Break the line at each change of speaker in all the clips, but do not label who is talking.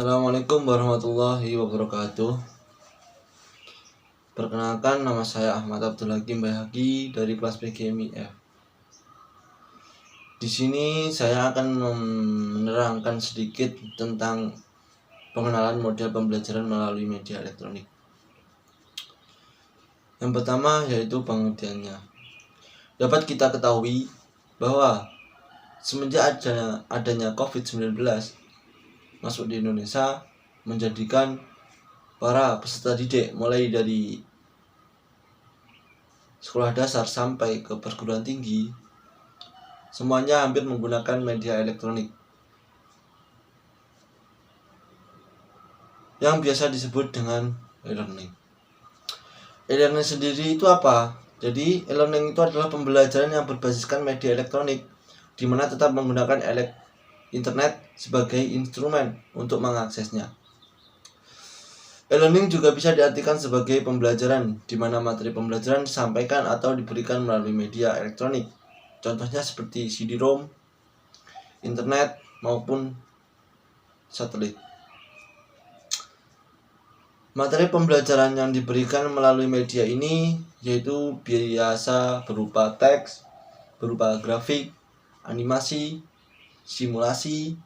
Assalamualaikum warahmatullahi wabarakatuh. Perkenalkan, nama saya Ahmad Abdul Hakim Bayhaqi dari kelas PGMIF. Di sini saya akan menerangkan sedikit tentang pengenalan model pembelajaran melalui media elektronik. Yang pertama yaitu pengertiannya. Dapat kita ketahui bahwa semenjak adanya COVID-19 masuk di Indonesia, menjadikan para peserta didik mulai dari sekolah dasar sampai ke perguruan tinggi semuanya hampir menggunakan media elektronik yang biasa disebut dengan e-learning. E-learning sendiri itu apa? Jadi e-learning itu adalah pembelajaran yang berbasiskan media elektronik, di mana tetap menggunakan internet sebagai instrumen untuk mengaksesnya. E-learning juga bisa diartikan sebagai pembelajaran, di mana materi pembelajaran disampaikan atau diberikan melalui media elektronik. Contohnya seperti CD-ROM, internet, maupun satelit. Materi pembelajaran yang diberikan melalui media ini yaitu biasa berupa teks, berupa grafik, animasi, simulasi,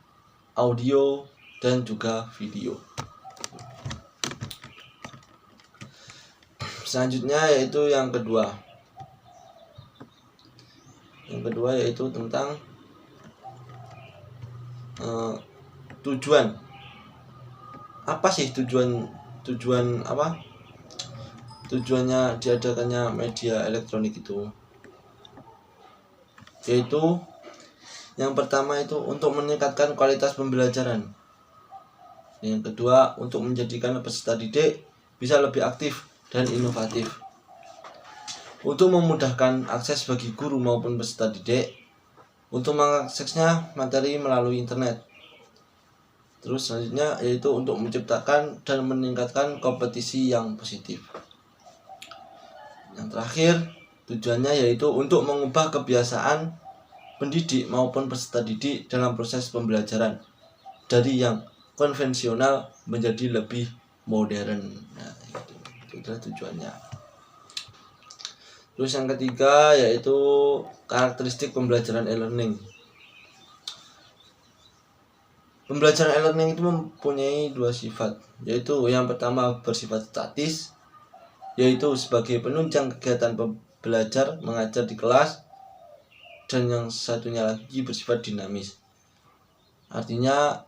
audio, dan juga video. Selanjutnya yaitu yang kedua. Yang kedua yaitu tentang tujuan. Apa sih tujuannya diadakannya media elektronik itu? Yaitu yang pertama itu untuk meningkatkan kualitas pembelajaran. Yang kedua, untuk menjadikan peserta didik bisa lebih aktif dan inovatif. Untuk memudahkan akses bagi guru maupun peserta didik untuk mengaksesnya materi melalui internet. Terus selanjutnya yaitu untuk menciptakan dan meningkatkan kompetisi yang positif. Yang terakhir, tujuannya yaitu untuk mengubah kebiasaan pendidik maupun peserta didik dalam proses pembelajaran dari yang konvensional menjadi lebih modern. Nah, itu adalah tujuannya. Terus yang ketiga yaitu karakteristik pembelajaran e-learning. Pembelajaran e-learning itu mempunyai dua sifat, yaitu yang pertama bersifat statis, yaitu sebagai penunjang kegiatan belajar mengajar di kelas, dan yang satunya lagi bersifat dinamis. Artinya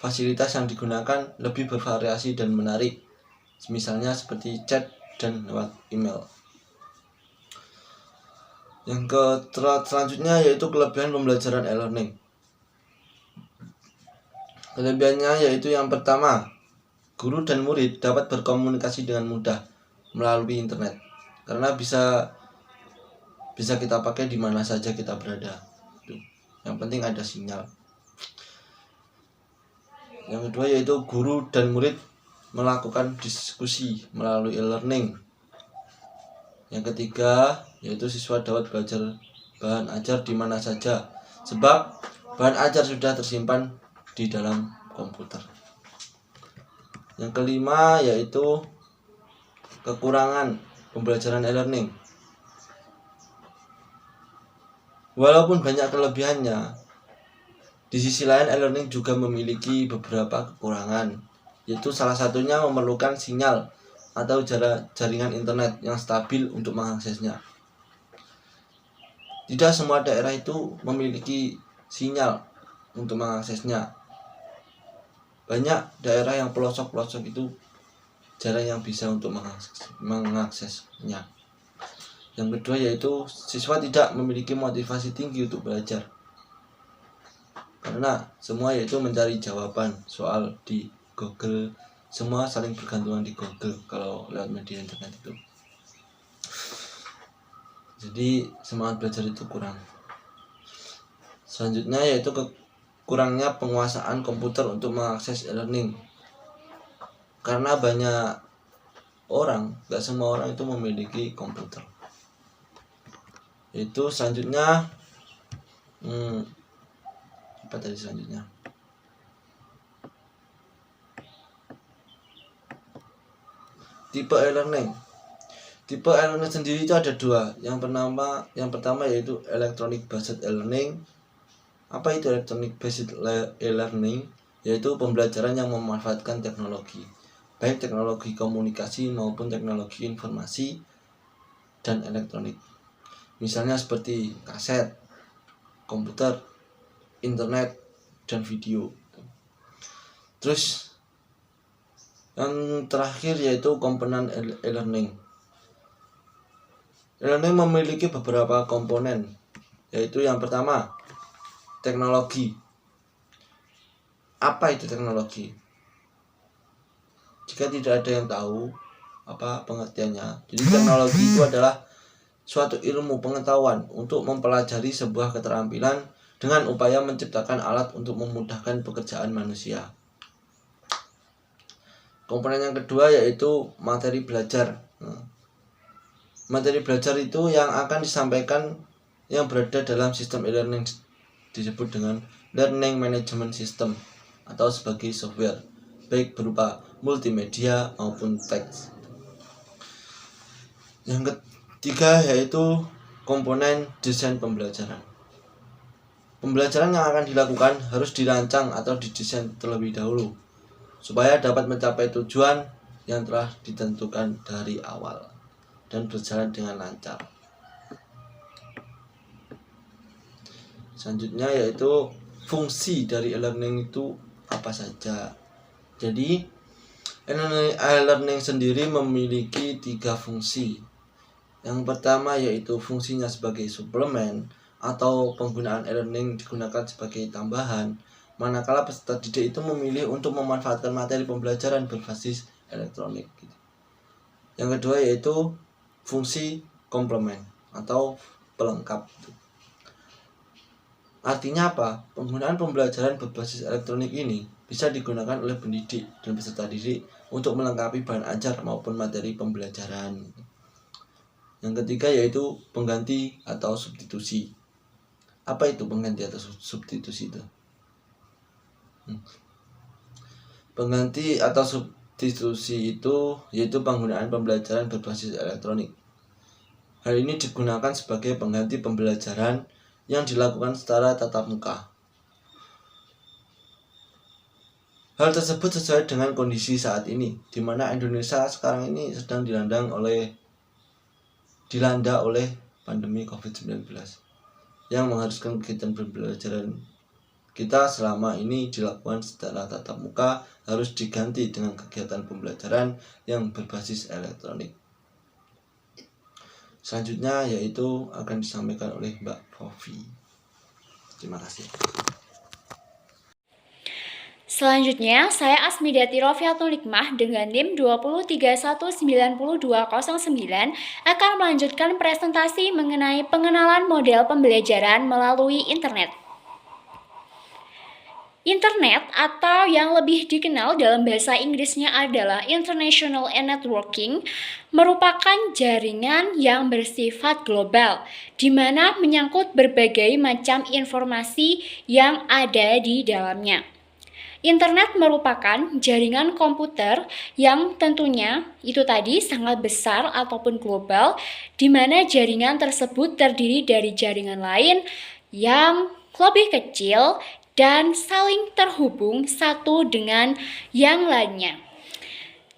fasilitas yang digunakan lebih bervariasi dan menarik, misalnya seperti chat dan lewat email. Yang selanjutnya yaitu kelebihan pembelajaran e-learning. Kelebihannya yaitu yang pertama, guru dan murid dapat berkomunikasi dengan mudah melalui internet, karena bisa kita pakai di mana saja kita berada. Yang penting ada sinyal. Yang kedua yaitu guru dan murid melakukan diskusi melalui e-learning. Yang ketiga yaitu siswa dapat belajar bahan ajar di mana saja, sebab bahan ajar sudah tersimpan di dalam komputer. Yang kelima yaitu kekurangan pembelajaran e-learning. Walaupun banyak kelebihannya, di sisi lain e-learning juga memiliki beberapa kekurangan, yaitu salah satunya memerlukan sinyal atau jaringan internet yang stabil untuk mengaksesnya. Tidak semua daerah itu memiliki sinyal untuk mengaksesnya. Banyak daerah yang pelosok-pelosok itu jarang yang bisa untuk mengaksesnya. Yang kedua yaitu siswa tidak memiliki motivasi tinggi untuk belajar, karena semua yaitu mencari jawaban soal di Google. Semua saling bergantungan di Google kalau lewat media internet itu. Jadi semangat belajar itu kurang. Selanjutnya yaitu kurangnya penguasaan komputer untuk mengakses e-learning, karena banyak orang, gak semua orang itu memiliki komputer. Itu selanjutnya apa tadi selanjutnya? Tipe e-learning. Tipe e-learning sendiri itu ada dua. Yang pertama yaitu electronic based e-learning. Apa itu electronic based e-learning? Yaitu pembelajaran yang memanfaatkan teknologi, baik teknologi komunikasi maupun teknologi informasi dan elektronik. Misalnya seperti kaset, komputer, internet, dan video. Terus yang terakhir yaitu komponen e-learning. E-learning memiliki beberapa komponen, yaitu yang pertama, teknologi. Apa itu teknologi? Jika tidak ada yang tahu apa pengertiannya, jadi teknologi itu adalah suatu ilmu pengetahuan untuk mempelajari sebuah keterampilan dengan upaya menciptakan alat untuk memudahkan pekerjaan manusia. Komponen yang kedua yaitu materi belajar. Materi belajar itu yang akan disampaikan yang berada dalam sistem e-learning disebut dengan learning management system atau sebagai software, baik berupa multimedia maupun teks. Yang ketiga yaitu komponen desain pembelajaran. Pembelajaran yang akan dilakukan harus dirancang atau didesain terlebih dahulu supaya dapat mencapai tujuan yang telah ditentukan dari awal dan berjalan dengan lancar. Selanjutnya yaitu fungsi dari e-learning itu apa saja. Jadi e-learning sendiri memiliki 3 fungsi. Yang pertama yaitu fungsinya sebagai suplemen atau penggunaan e-learning digunakan sebagai tambahan manakala peserta didik itu memilih untuk memanfaatkan materi pembelajaran berbasis elektronik. Yang kedua yaitu fungsi komplement atau pelengkap. Artinya apa? Penggunaan pembelajaran berbasis elektronik ini bisa digunakan oleh pendidik dan peserta didik untuk melengkapi bahan ajar maupun materi pembelajaran. Yang ketiga yaitu pengganti atau substitusi. Apa itu pengganti atau substitusi itu? Pengganti atau substitusi itu yaitu penggunaan pembelajaran berbasis elektronik. Hal ini digunakan sebagai pengganti pembelajaran yang dilakukan secara tatap muka. Hal tersebut sesuai dengan kondisi saat ini, di mana Indonesia sekarang ini sedang dilanda oleh pandemi COVID-19 yang mengharuskan kegiatan pembelajaran kita selama ini dilakukan secara tatap muka harus diganti dengan kegiatan pembelajaran yang berbasis elektronik. Selanjutnya yaitu akan disampaikan oleh Mbak Rofi. Terima kasih.
Selanjutnya, saya Asmidati Rofiatul Hikmah dengan NIM 203192209 akan melanjutkan presentasi mengenai pengenalan model pembelajaran melalui internet. Internet atau yang lebih dikenal dalam bahasa Inggrisnya adalah International Networking merupakan jaringan yang bersifat global di mana menyangkut berbagai macam informasi yang ada di dalamnya. Internet merupakan jaringan komputer yang tentunya itu tadi sangat besar ataupun global di mana jaringan tersebut terdiri dari jaringan lain yang lebih kecil dan saling terhubung satu dengan yang lainnya.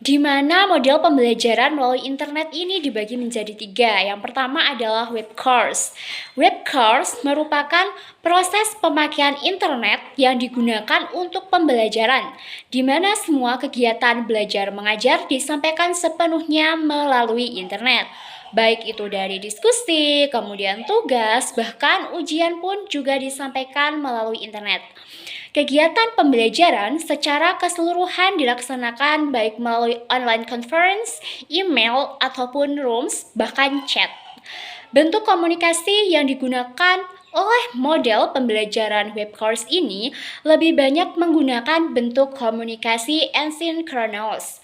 Di mana model pembelajaran melalui internet ini dibagi menjadi 3. Yang pertama adalah web course. Web course merupakan proses pemakaian internet yang digunakan untuk pembelajaran, di mana semua kegiatan belajar mengajar disampaikan sepenuhnya melalui internet. Baik itu dari diskusi, kemudian tugas, bahkan ujian pun juga disampaikan melalui internet. Kegiatan pembelajaran secara keseluruhan dilaksanakan baik melalui online conference, email, ataupun rooms, bahkan chat. Bentuk komunikasi yang digunakan oleh model pembelajaran web course ini lebih banyak menggunakan bentuk komunikasi asynchronous.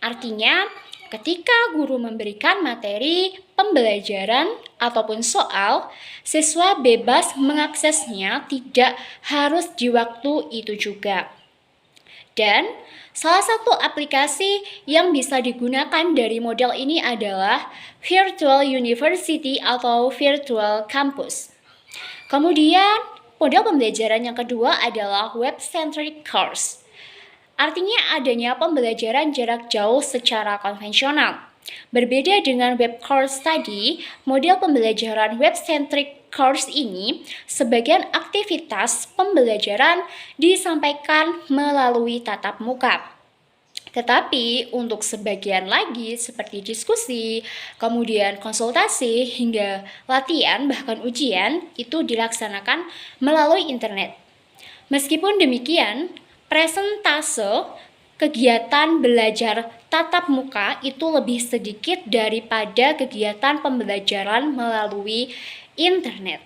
Artinya, ketika guru memberikan materi pembelajaran ataupun soal, siswa bebas mengaksesnya tidak harus di waktu itu juga. Dan salah satu aplikasi yang bisa digunakan dari model ini adalah Virtual University atau Virtual Campus. Kemudian, model pembelajaran yang kedua adalah Web-Centric Course. Artinya adanya pembelajaran jarak jauh secara konvensional. Berbeda dengan web course tadi, model pembelajaran web-centric course ini, sebagian aktivitas pembelajaran disampaikan melalui tatap muka. Tetapi untuk sebagian lagi seperti diskusi, kemudian konsultasi, hingga latihan bahkan ujian itu dilaksanakan melalui internet. Meskipun demikian, presentase kegiatan belajar tatap muka itu lebih sedikit daripada kegiatan pembelajaran melalui internet.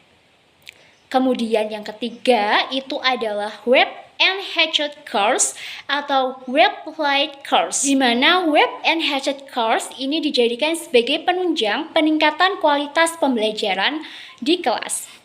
Kemudian yang ketiga itu adalah Web Enhanced Course atau Web Light Course, di mana Web Enhanced Course ini dijadikan sebagai penunjang peningkatan kualitas pembelajaran di kelas.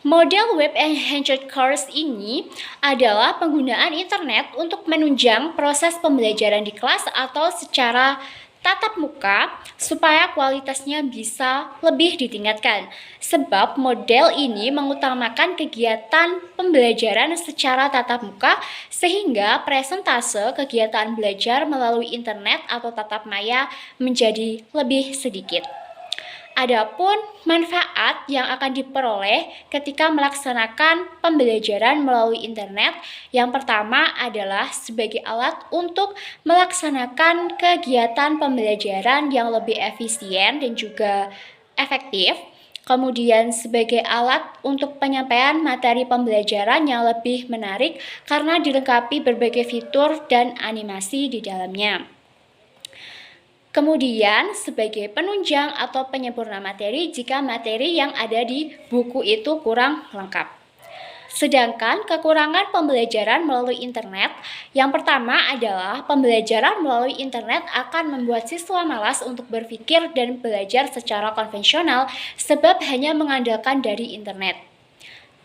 Model Web Enhanced Course ini adalah penggunaan internet untuk menunjang proses pembelajaran di kelas atau secara tatap muka supaya kualitasnya bisa lebih ditingkatkan. Sebab model ini mengutamakan kegiatan pembelajaran secara tatap muka sehingga presentase kegiatan belajar melalui internet atau tatap maya menjadi lebih sedikit. Adapun manfaat yang akan diperoleh ketika melaksanakan pembelajaran melalui internet, yang pertama adalah sebagai alat untuk melaksanakan kegiatan pembelajaran yang lebih efisien dan juga efektif. Kemudian sebagai alat untuk penyampaian materi pembelajaran yang lebih menarik karena dilengkapi berbagai fitur dan animasi di dalamnya. Kemudian sebagai penunjang atau penyempurna materi jika materi yang ada di buku itu kurang lengkap. Sedangkan kekurangan pembelajaran melalui internet, yang pertama adalah pembelajaran melalui internet akan membuat siswa malas untuk berpikir dan belajar secara konvensional sebab hanya mengandalkan dari internet.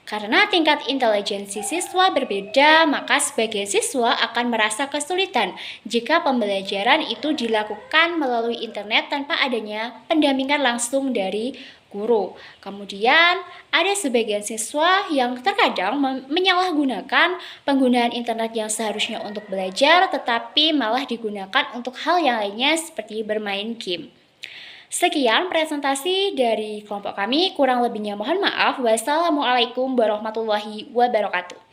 Karena tingkat intelijensi siswa berbeda, maka sebagian siswa akan merasa kesulitan jika pembelajaran itu dilakukan melalui internet tanpa adanya pendampingan langsung dari guru. Kemudian ada sebagian siswa yang terkadang menyalahgunakan penggunaan internet yang seharusnya untuk belajar tetapi malah digunakan untuk hal yang lainnya seperti bermain game. Sekian presentasi dari kelompok kami, kurang lebihnya mohon maaf. Wassalamualaikum warahmatullahi wabarakatuh.